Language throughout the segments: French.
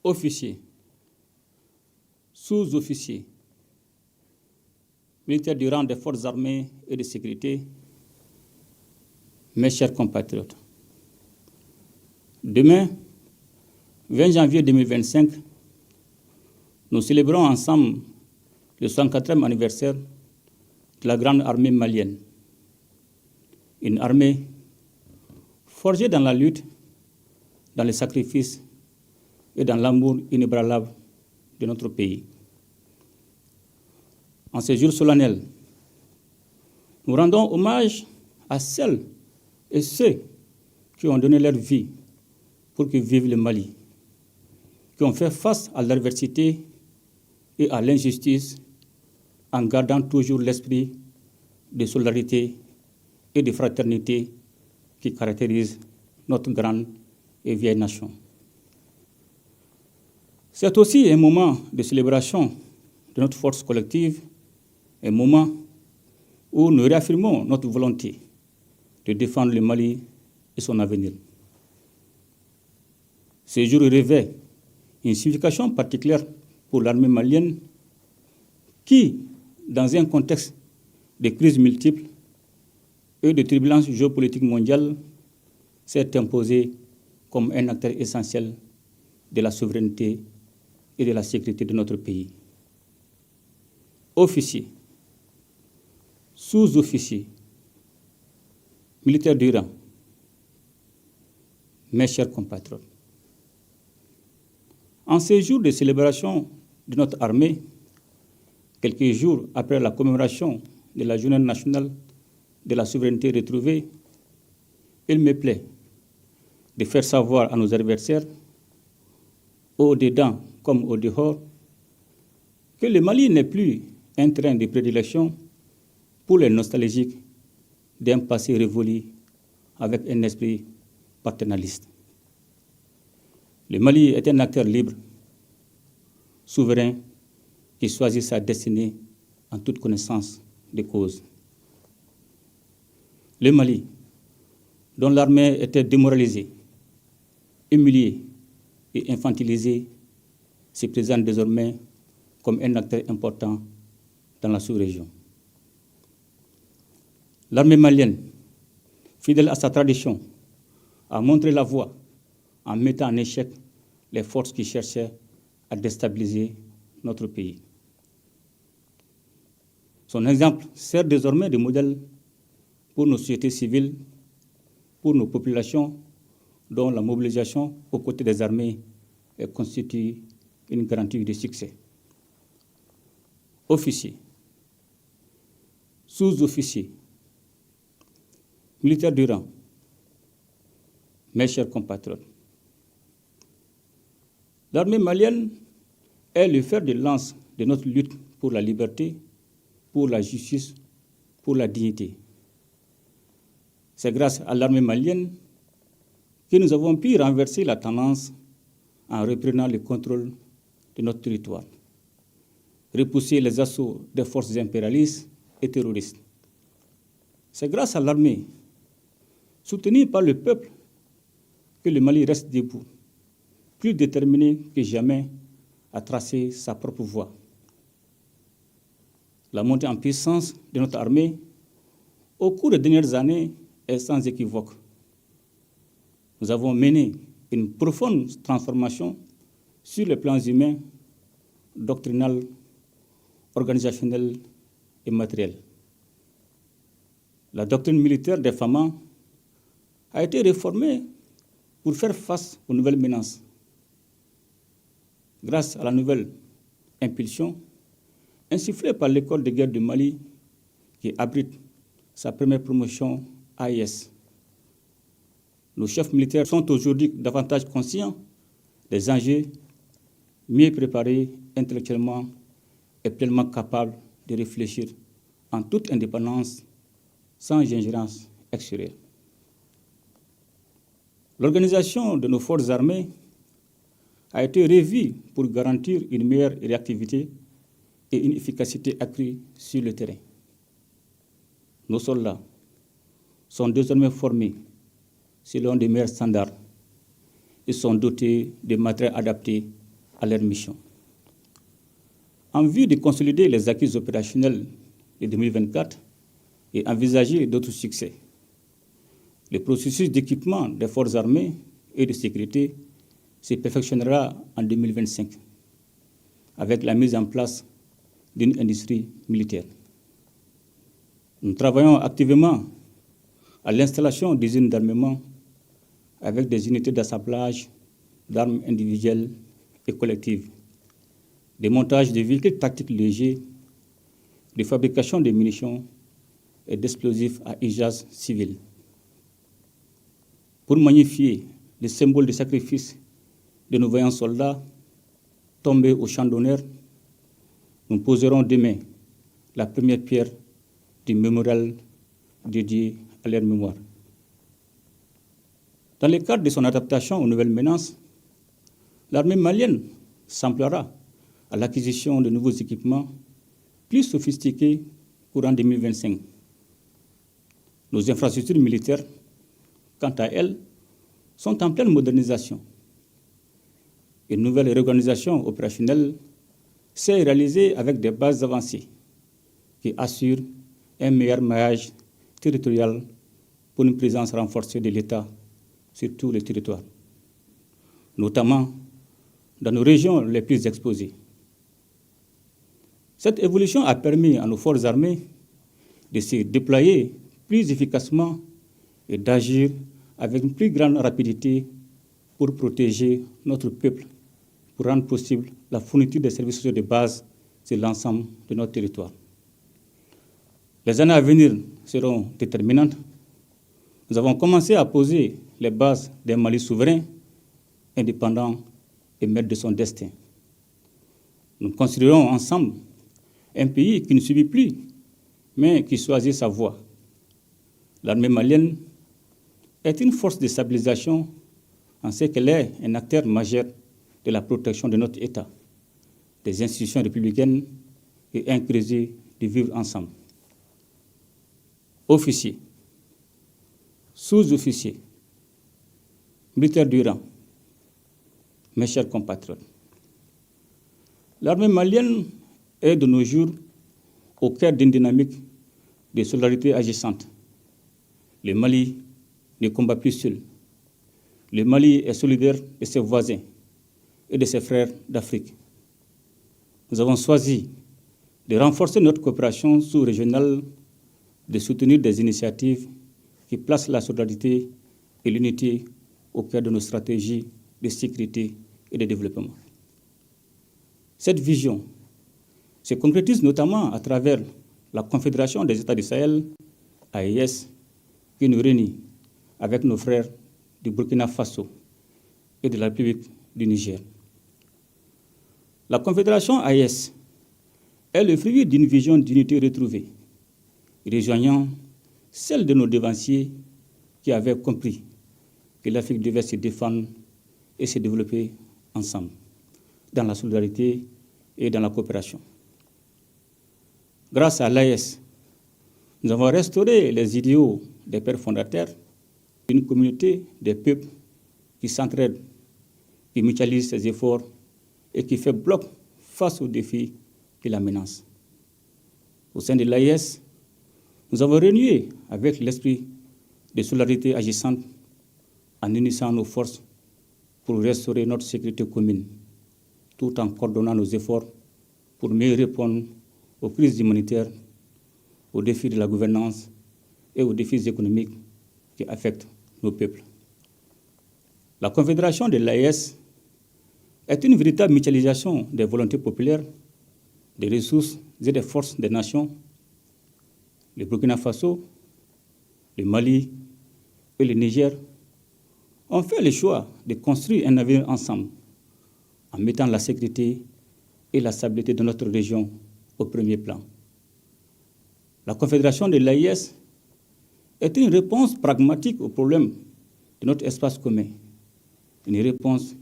Officiers, sous-officiers, militaires du rang des forces armées et de sécurité, mes chers compatriotes. Demain, 20 janvier 2025, nous célébrons ensemble le 64e anniversaire de la grande armée malienne. Une armée forgée dans la lutte, dans les sacrifices et dans l'amour inébranlable de notre pays. En ces jours solennels, nous rendons hommage à celles et ceux qui ont donné leur vie pour que vive le Mali, qui ont fait face à l'adversité et à l'injustice en gardant toujours l'esprit de solidarité et de fraternité qui caractérise notre grande et vieille nation. C'est aussi un moment de célébration de notre force collective, un moment où nous réaffirmons notre volonté de défendre le Mali et son avenir. Ce jour revêt une signification particulière pour l'armée malienne qui, dans un contexte de crises multiples et de turbulences géopolitiques mondiales, s'est imposée comme un acteur essentiel de la souveraineté et de la sécurité de notre pays. Officiers, sous-officiers, militaires du rang, mes chers compatriotes, en ces jours de célébration de notre armée, quelques jours après la commémoration de la Journée nationale de la souveraineté retrouvée, il me plaît de faire savoir à nos adversaires, au-dedans comme au-dehors, que le Mali n'est plus un terrain de prédilection pour les nostalgiques d'un passé révolu avec un esprit paternaliste. Le Mali est un acteur libre, souverain, qui choisit sa destinée en toute connaissance des causes. Le Mali, dont l'armée était démoralisée, humiliée et infantilisée, se présente désormais comme un acteur important dans la sous-région. L'armée malienne, fidèle à sa tradition, a montré la voie en mettant en échec les forces qui cherchaient à déstabiliser notre pays. Son exemple sert désormais de modèle pour nos sociétés civiles, pour nos populations, dont la mobilisation aux côtés des armées constitue une garantie de succès. Officiers, sous-officiers, militaires du rang, mes chers compatriotes, l'armée malienne est le fer de lance de notre lutte pour la liberté, pour la justice, pour la dignité. C'est grâce à l'armée malienne que nous avons pu renverser la tendance en reprenant le contrôle de notre territoire, repousser les assauts des forces impérialistes et terroristes. C'est grâce à l'armée, soutenue par le peuple, que le Mali reste debout, plus déterminé que jamais à tracer sa propre voie. La montée en puissance de notre armée au cours des dernières années est sans équivoque. Nous avons mené une profonde transformation sur les plans humains, doctrinal, organisationnel et matériel. La doctrine militaire des FAMA a été réformée pour faire face aux nouvelles menaces. Grâce à la nouvelle impulsion insufflée par l'école de guerre du Mali, qui abrite sa première promotion AIS. Nos chefs militaires sont aujourd'hui davantage conscients des enjeux mieux préparés intellectuellement et pleinement capables de réfléchir en toute indépendance, sans ingérence extérieure. L'organisation de nos forces armées a été revue pour garantir une meilleure réactivité et une efficacité accrue sur le terrain. Nos soldats sont désormais formés selon des meilleurs standards et sont dotés de matériel adapté à leur mission. En vue de consolider les acquis opérationnels de 2024 et envisager d'autres succès, le processus d'équipement des forces armées et de sécurité se perfectionnera en 2025 avec la mise en place d'une industrie militaire. Nous travaillons activement à l'installation d'usines d'armement avec des unités d'assemblage d'armes individuelles et collectives, des montages de véhicules tactiques légers, de fabrication de munitions et d'explosifs à usage civil. Pour magnifier les symboles de sacrifice de nos vaillants soldats tombés au champ d'honneur, nous poserons demain la première pierre du mémorial dédié à leur mémoire. Dans le cadre de son adaptation aux nouvelles menaces, l'armée malienne s'emploiera à l'acquisition de nouveaux équipements plus sophistiqués courant 2025. Nos infrastructures militaires, quant à elles, sont en pleine modernisation. Une nouvelle réorganisation opérationnelle s'est réalisée avec des bases avancées qui assurent un meilleur maillage territorial pour une présence renforcée de l'État sur tous les territoires, notamment dans nos régions les plus exposées. Cette évolution a permis à nos forces armées de se déployer plus efficacement et d'agir avec une plus grande rapidité pour protéger notre peuple, pour rendre possible la fourniture des services sociaux de base sur l'ensemble de notre territoire. Les années à venir seront déterminantes. Nous avons commencé à poser les bases d'un Mali souverain, indépendant et maître de son destin. Nous construirons ensemble un pays qui ne subit plus, mais qui choisit sa voie. L'armée malienne est une force de stabilisation en ce qu'elle est un acteur majeur de la protection de notre État, des institutions républicaines et un creuset de vivre ensemble. Officiers, sous-officiers, militaires du rang, mes chers compatriotes, l'armée malienne est de nos jours au cœur d'une dynamique de solidarité agissante. Le Mali ne combat plus seul. Le Mali est solidaire de ses voisins et de ses frères d'Afrique. Nous avons choisi de renforcer notre coopération sous-régionale, de soutenir des initiatives qui placent la solidarité et l'unité au cœur de nos stratégies de sécurité et de développement. Cette vision se concrétise notamment à travers la Confédération des États du Sahel, AES, qui nous réunit avec nos frères du Burkina Faso et de la République du Niger. La Confédération AES est le fruit d'une vision d'unité retrouvée, rejoignant celle de nos devanciers qui avaient compris que l'Afrique devait se défendre et se développer ensemble, dans la solidarité et dans la coopération. Grâce à l'AES, nous avons restauré les idéaux des pères fondateurs d'une communauté des peuples qui s'entraident, qui mutualisent ses efforts et qui fait bloc face aux défis qui la menacent. Au sein de l'AES, nous avons renoué avec l'esprit de solidarité agissante en unissant nos forces pour restaurer notre sécurité commune, tout en coordonnant nos efforts pour mieux répondre aux crises humanitaires, aux défis de la gouvernance et aux défis économiques qui affectent nos peuples. La Confédération de l'AES est une véritable mutualisation des volontés populaires, des ressources et des forces des nations. Le Burkina Faso, le Mali et le Niger ont fait le choix de construire un avenir ensemble, en mettant la sécurité et la stabilité de notre région au premier plan. La Confédération de l'AIS est une réponse pragmatique aux problèmes de notre espace commun. Une réponse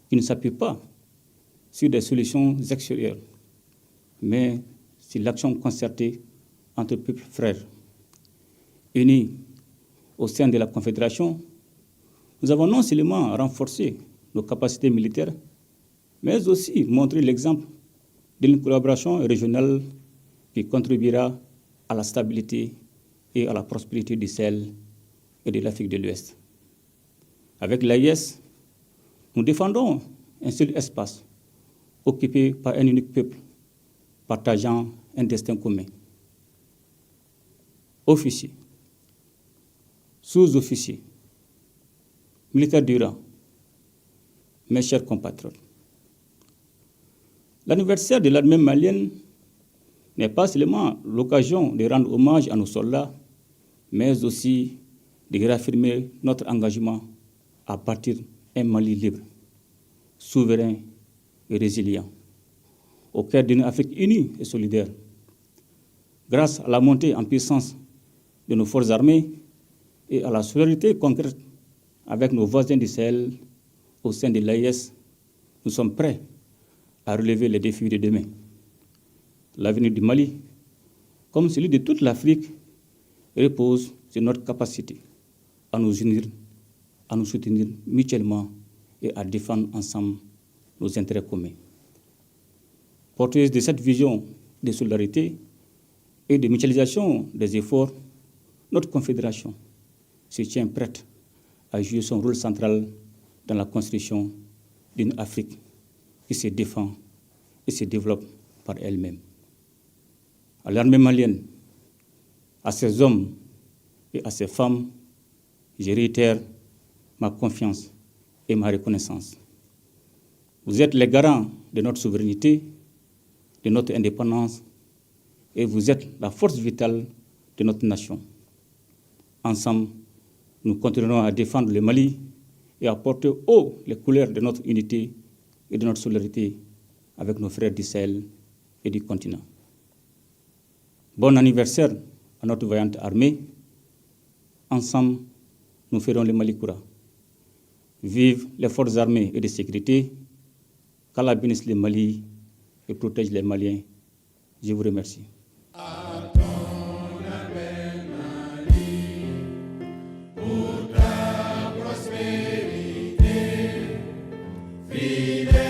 qui ne s'appuie pas sur des solutions extérieures, mais sur l'action concertée entre peuples frères. Unis au sein de la Confédération, nous avons non seulement renforcé nos capacités militaires, mais aussi montré l'exemple d'une collaboration régionale qui contribuera à la stabilité et à la prospérité du Sahel et de l'Afrique de l'Ouest. Avec l'AIS, nous défendons un seul espace occupé par un unique peuple, partageant un destin commun. Officiers, sous-officiers, militaires du rang, mes chers compatriotes, l'anniversaire de l'armée malienne n'est pas seulement l'occasion de rendre hommage à nos soldats, mais aussi de réaffirmer notre engagement à bâtir un Mali libre, souverain et résilient, au cœur d'une Afrique unie et solidaire. Grâce à la montée en puissance de nos forces armées et à la solidarité concrète avec nos voisins du Sahel au sein de l'AIS, nous sommes prêts à relever les défis de demain. L'avenir du Mali, comme celui de toute l'Afrique, repose sur notre capacité à nous unir, à nous soutenir mutuellement et à défendre ensemble nos intérêts communs. Porteuse de cette vision de solidarité et de mutualisation des efforts, notre Confédération se tient prête à jouer son rôle central dans la construction d'une Afrique qui se défend et se développe par elle-même. À l'armée malienne, à ses hommes et à ses femmes, je réitère ma confiance et ma reconnaissance. Vous êtes les garants de notre souveraineté, de notre indépendance, et vous êtes la force vitale de notre nation. Ensemble, nous continuerons à défendre le Mali et à porter haut les couleurs de notre unité et de notre solidarité avec nos frères du Sahel et du continent. Bon anniversaire à notre vaillante armée. Ensemble, nous ferons le Mali Koura. Vive les forces armées et de sécurité, qu'Allah bénisse le Mali et protège les Maliens. Je vous remercie. Fidèle.